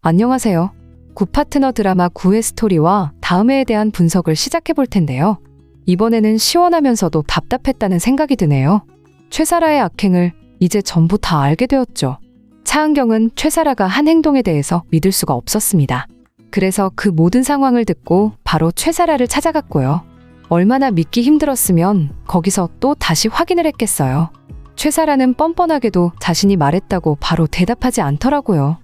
안녕하세요. 굿파트너 드라마 9회 스토리와 다음 회에 대한 분석을 시작해 볼 텐데요. 이번에는 시원하면서도 답답했다는 생각이 드네요. 최사라의 악행을 이제 전부 다 알게 되었죠. 차은경은 최사라가 한 행동에 대해서 믿을 수가 없었습니다. 그래서 그 모든 상황을 듣고 바로 최사라를 찾아갔고요. 얼마나 믿기 힘들었으면 거기서 또 다시 확인을 했겠어요. 최사라는 뻔뻔하게도 자신이 말했다고 바로 대답하지 않더라고요.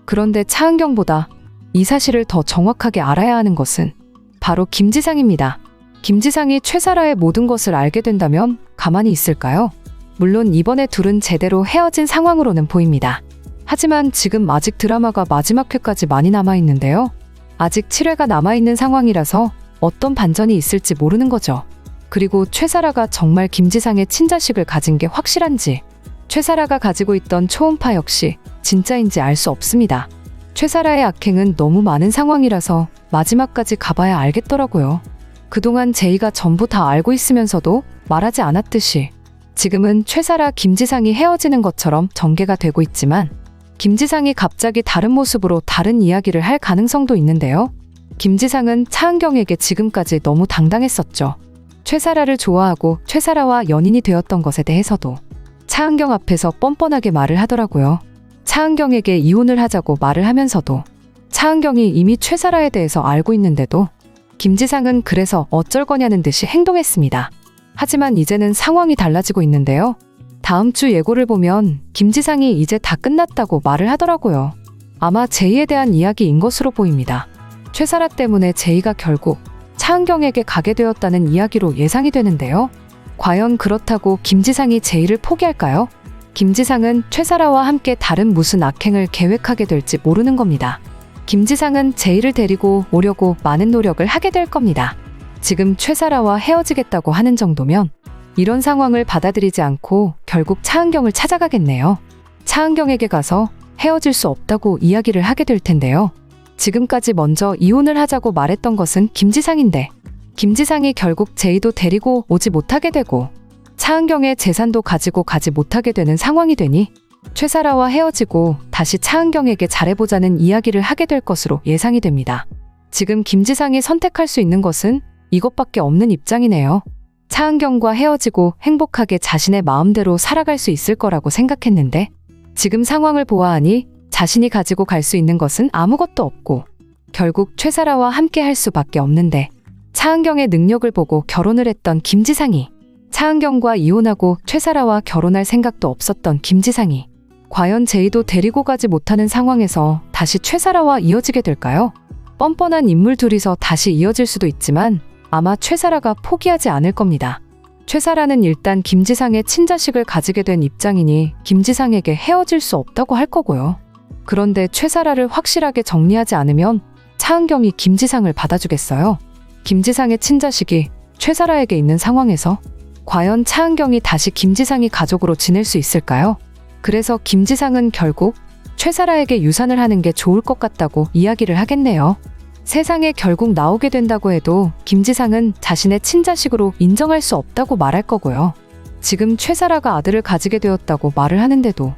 그런데 차은경보다 이 사실을 더 정확하게 알아야 하는 것은 바로 김지상입니다. 김지상이 최사라의 모든 것을 알게 된다면 가만히 있을까요? 물론 이번에 둘은 제대로 헤어진 상황으로는 보입니다. 하지만 지금 아직 드라마가 마지막 회까지 많이 남아있는데요. 아직 7회가 남아있는 상황이라서 어떤 반전이 있을지 모르는 거죠. 그리고 최사라가 정말 김지상의 친자식을 가진 게 확실한지, 최사라가 가지고 있던 초음파 역시 진짜인지 알 수 없습니다. 최사라의 악행은 너무 많은 상황이라서 마지막까지 가봐야 알겠더라고요. 그동안 제이가 전부 다 알고 있으면서도 말하지 않았듯이 지금은 최사라 김지상이 헤어지는 것처럼 전개가 되고 있지만 김지상이 갑자기 다른 모습으로 다른 이야기를 할 가능성도 있는데요. 김지상은 차은경에게 지금까지 너무 당당했었죠. 최사라를 좋아하고 최사라와 연인이 되었던 것에 대해서도 차은경 앞에서 뻔뻔하게 말을 하더라고요. 차은경에게 이혼을 하자고 말을 하면서도 차은경이 이미 최사라에 대해서 알고 있는데도 김지상은 그래서 어쩔 거냐는 듯이 행동했습니다. 하지만 이제는 상황이 달라지고 있는데요. 다음 주 예고를 보면 김지상이 이제 다 끝났다고 말을 하더라고요. 아마 제이에 대한 이야기인 것으로 보입니다. 최사라 때문에 제이가 결국 차은경에게 가게 되었다는 이야기로 예상이 되는데요. 과연 그렇다고 김지상이 제이를 포기할까요? 김지상은 최사라와 함께 다른 무슨 악행을 계획하게 될지 모르는 겁니다. 김지상은 제이를 데리고 오려고 많은 노력을 하게 될 겁니다. 지금 최사라와 헤어지겠다고 하는 정도면 이런 상황을 받아들이지 않고 결국 차은경을 찾아가겠네요. 차은경에게 가서 헤어질 수 없다고 이야기를 하게 될 텐데요. 지금까지 먼저 이혼을 하자고 말했던 것은 김지상인데 김지상이 결국 제이도 데리고 오지 못하게 되고 차은경의 재산도 가지고 가지 못하게 되는 상황이 되니 최사라와 헤어지고 다시 차은경에게 잘해보자는 이야기를 하게 될 것으로 예상이 됩니다. 지금 김지상이 선택할 수 있는 것은 이것밖에 없는 입장이네요. 차은경과 헤어지고 행복하게 자신의 마음대로 살아갈 수 있을 거라고 생각했는데 지금 상황을 보아하니 자신이 가지고 갈 수 있는 것은 아무것도 없고 결국 최사라와 함께 할 수밖에 없는데 차은경의 능력을 보고 결혼을 했던 김지상이 차은경과 이혼하고 최사라와 결혼할 생각도 없었던 김지상이 과연 제이도 데리고 가지 못하는 상황에서 다시 최사라와 이어지게 될까요? 뻔뻔한 인물 둘이서 다시 이어질 수도 있지만 아마 최사라가 포기하지 않을 겁니다. 최사라는 일단 김지상의 친자식을 가지게 된 입장이니 김지상에게 헤어질 수 없다고 할 거고요. 그런데 최사라를 확실하게 정리하지 않으면 차은경이 김지상을 받아주겠어요? 김지상의 친자식이 최사라에게 있는 상황에서 과연 차은경이 다시 김지상이 가족으로 지낼 수 있을까요? 그래서 김지상은 결국 최사라에게 유산을 하는 게 좋을 것 같다고 이야기를 하겠네요. 세상에 결국 나오게 된다고 해도 김지상은 자신의 친자식으로 인정할 수 없다고 말할 거고요. 지금 최사라가 아들을 가지게 되었다고 말을 하는데도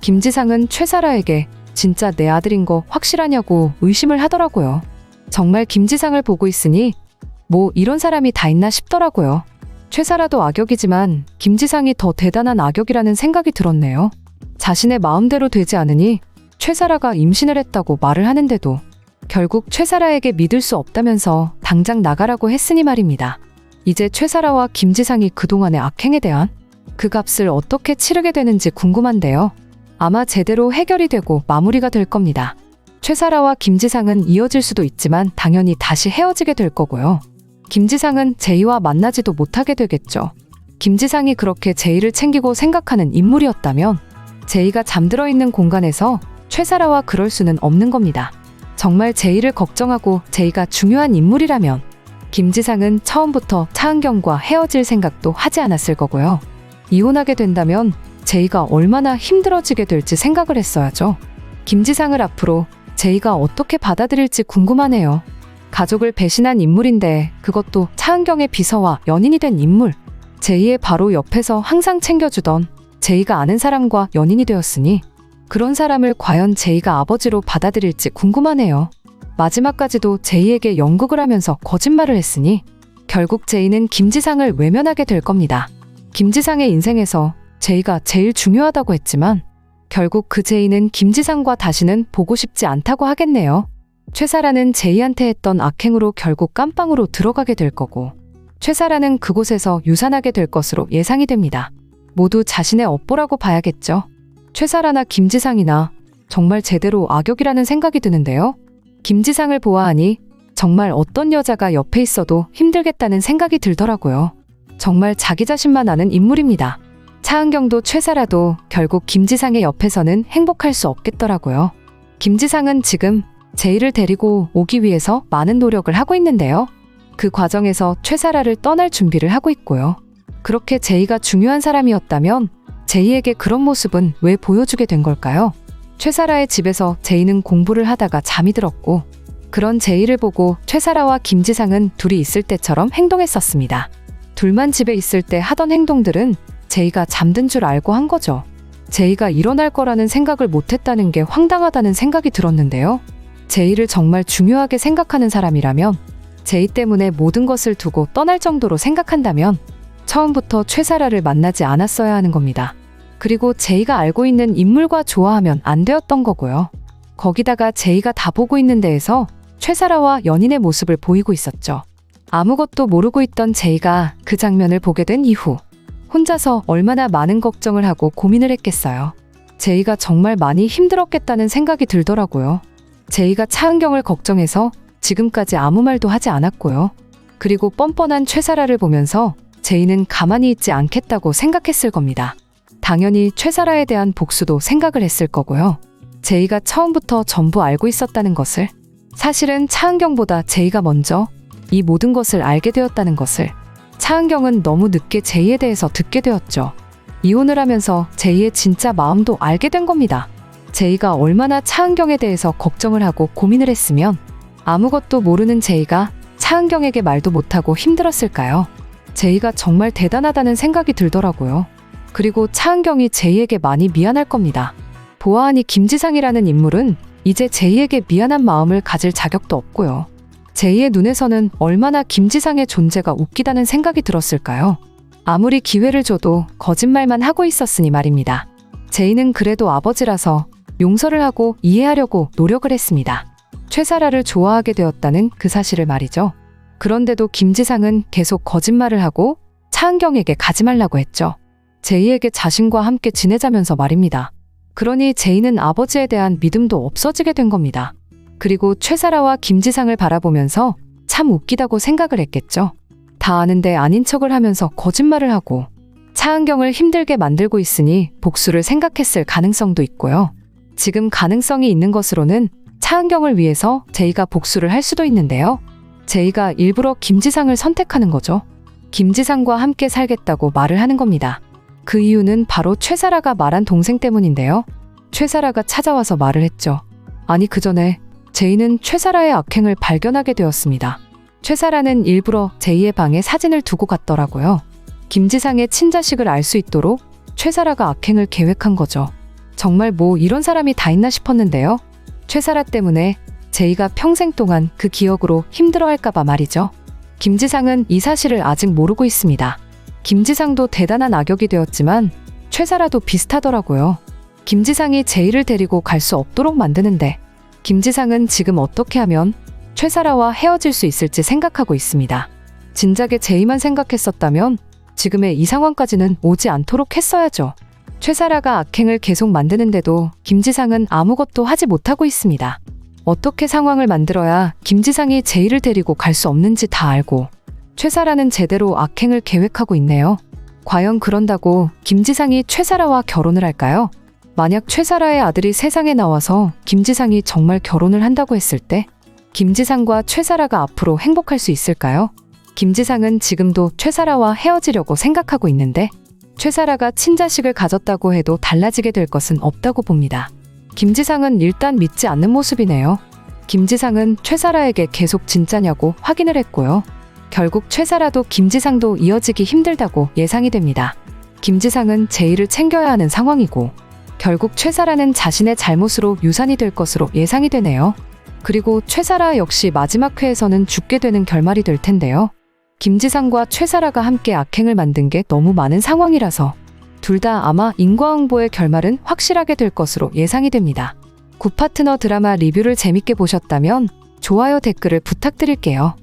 김지상은 최사라에게 진짜 내 아들인 거 확실하냐고 의심을 하더라고요. 정말 김지상을 보고 있으니 뭐 이런 사람이 다 있나 싶더라고요. 최사라도 악역이지만 김지상이 더 대단한 악역이라는 생각이 들었네요. 자신의 마음대로 되지 않으니 최사라가 임신을 했다고 말을 하는데도 결국 최사라에게 믿을 수 없다면서 당장 나가라고 했으니 말입니다. 이제 최사라와 김지상이 그동안의 악행에 대한 그 값을 어떻게 치르게 되는지 궁금한데요. 아마 제대로 해결이 되고 마무리가 될 겁니다. 최사라와 김지상은 이어질 수도 있지만 당연히 다시 헤어지게 될 거고요. 김지상은 제이와 만나지도 못하게 되겠죠. 김지상이 그렇게 제이를 챙기고 생각하는 인물이었다면 제이가 잠들어 있는 공간에서 최사라와 그럴 수는 없는 겁니다. 정말 제이를 걱정하고 제이가 중요한 인물이라면 김지상은 처음부터 차은경과 헤어질 생각도 하지 않았을 거고요. 이혼하게 된다면 제이가 얼마나 힘들어지게 될지 생각을 했어야죠. 김지상을 앞으로 제이가 어떻게 받아들일지 궁금하네요. 가족을 배신한 인물인데 그것도 차은경의 비서와 연인이 된 인물. 제이의 바로 옆에서 항상 챙겨주던 제이가 아는 사람과 연인이 되었으니 그런 사람을 과연 제이가 아버지로 받아들일지 궁금하네요. 마지막까지도 제이에게 연극을 하면서 거짓말을 했으니 결국 제이는 김지상을 외면하게 될 겁니다. 김지상의 인생에서 제이가 제일 중요하다고 했지만 결국 그 제이는 김지상과 다시는 보고 싶지 않다고 하겠네요. 최사라는 제이한테 했던 악행으로 결국 깜빵으로 들어가게 될 거고 최사라는 그곳에서 유산하게 될 것으로 예상이 됩니다. 모두 자신의 업보라고 봐야겠죠. 최사라나 김지상이나 정말 제대로 악역이라는 생각이 드는데요. 김지상을 보아하니 정말 어떤 여자가 옆에 있어도 힘들겠다는 생각이 들더라고요. 정말 자기 자신만 아는 인물입니다. 차은경도 최사라도 결국 김지상의 옆에서는 행복할 수 없겠더라고요. 김지상은 지금 제이를 데리고 오기 위해서 많은 노력을 하고 있는데요. 그 과정에서 최사라를 떠날 준비를 하고 있고요. 그렇게 제이가 중요한 사람이었다면 제이에게 그런 모습은 왜 보여주게 된 걸까요? 최사라의 집에서 제이는 공부를 하다가 잠이 들었고 그런 제이를 보고 최사라와 김지상은 둘이 있을 때처럼 행동했었습니다. 둘만 집에 있을 때 하던 행동들은 제이가 잠든 줄 알고 한 거죠. 제이가 일어날 거라는 생각을 못했다는 게 황당하다는 생각이 들었는데요. 제이를 정말 중요하게 생각하는 사람이라면 제이 때문에 모든 것을 두고 떠날 정도로 생각한다면 처음부터 최사라를 만나지 않았어야 하는 겁니다. 그리고 제이가 알고 있는 인물과 좋아하면 안 되었던 거고요. 거기다가 제이가 다 보고 있는 데에서 최사라와 연인의 모습을 보이고 있었죠. 아무것도 모르고 있던 제이가 그 장면을 보게 된 이후 혼자서 얼마나 많은 걱정을 하고 고민을 했겠어요. 제이가 정말 많이 힘들었겠다는 생각이 들더라고요. 제이가 차은경을 걱정해서 지금까지 아무 말도 하지 않았고요. 그리고 뻔뻔한 최사라를 보면서 제이는 가만히 있지 않겠다고 생각했을 겁니다. 당연히 최사라에 대한 복수도 생각을 했을 거고요. 제이가 처음부터 전부 알고 있었다는 것을, 사실은 차은경보다 제이가 먼저 이 모든 것을 알게 되었다는 것을 차은경은 너무 늦게 제이에 대해서 듣게 되었죠. 이혼을 하면서 제이의 진짜 마음도 알게 된 겁니다. 제이가 얼마나 차은경에 대해서 걱정을 하고 고민을 했으면 아무것도 모르는 제이가 차은경에게 말도 못하고 힘들었을까요? 제이가 정말 대단하다는 생각이 들더라고요. 그리고 차은경이 제이에게 많이 미안할 겁니다. 보아하니 김지상이라는 인물은 이제 제이에게 미안한 마음을 가질 자격도 없고요. 제이의 눈에서는 얼마나 김지상의 존재가 웃기다는 생각이 들었을까요? 아무리 기회를 줘도 거짓말만 하고 있었으니 말입니다. 제이는 그래도 아버지라서 용서를 하고 이해하려고 노력을 했습니다. 최사라를 좋아하게 되었다는 그 사실을 말이죠. 그런데도 김지상은 계속 거짓말을 하고 차은경에게 가지 말라고 했죠. 제이에게 자신과 함께 지내자면서 말입니다. 그러니 제이는 아버지에 대한 믿음도 없어지게 된 겁니다. 그리고 최사라와 김지상을 바라보면서 참 웃기다고 생각을 했겠죠. 다 아는데 아닌 척을 하면서 거짓말을 하고 차은경을 힘들게 만들고 있으니 복수를 생각했을 가능성도 있고요. 지금 가능성이 있는 것으로는 차은경을 위해서 제이가 복수를 할 수도 있는데요. 제이가 일부러 김지상을 선택하는 거죠. 김지상과 함께 살겠다고 말을 하는 겁니다. 그 이유는 바로 최사라가 말한 동생 때문인데요. 최사라가 찾아와서 말을 했죠. 아니 그 전에 제이는 최사라의 악행을 발견하게 되었습니다. 최사라는 일부러 제이의 방에 사진을 두고 갔더라고요. 김지상의 친자식을 알 수 있도록 최사라가 악행을 계획한 거죠. 정말 뭐 이런 사람이 다 있나 싶었는데요. 최사라 때문에 제이가 평생 동안 그 기억으로 힘들어할까봐 말이죠. 김지상은 이 사실을 아직 모르고 있습니다. 김지상도 대단한 악역이 되었지만 최사라도 비슷하더라고요. 김지상이 제이를 데리고 갈 수 없도록 만드는데 김지상은 지금 어떻게 하면 최사라와 헤어질 수 있을지 생각하고 있습니다. 진작에 제이만 생각했었다면 지금의 이 상황까지는 오지 않도록 했어야죠. 최사라가 악행을 계속 만드는데도 김지상은 아무것도 하지 못하고 있습니다. 어떻게 상황을 만들어야 김지상이 제이를 데리고 갈 수 없는지 다 알고 최사라는 제대로 악행을 계획하고 있네요. 과연 그런다고 김지상이 최사라와 결혼을 할까요? 만약 최사라의 아들이 세상에 나와서 김지상이 정말 결혼을 한다고 했을 때 김지상과 최사라가 앞으로 행복할 수 있을까요? 김지상은 지금도 최사라와 헤어지려고 생각하고 있는데 최사라가 친자식을 가졌다고 해도 달라지게 될 것은 없다고 봅니다. 김지상은 일단 믿지 않는 모습이네요. 김지상은 최사라에게 계속 진짜냐고 확인을 했고요. 결국 최사라도 김지상도 이어지기 힘들다고 예상이 됩니다. 김지상은 제이를 챙겨야 하는 상황이고 결국 최사라는 자신의 잘못으로 유산이 될 것으로 예상이 되네요. 그리고 최사라 역시 마지막 회에서는 죽게 되는 결말이 될 텐데요. 김지상과 최사라가 함께 악행을 만든 게 너무 많은 상황이라서 둘 다 아마 인과응보의 결말은 확실하게 될 것으로 예상이 됩니다. 굿파트너 드라마 리뷰를 재밌게 보셨다면 좋아요, 댓글을 부탁드릴게요.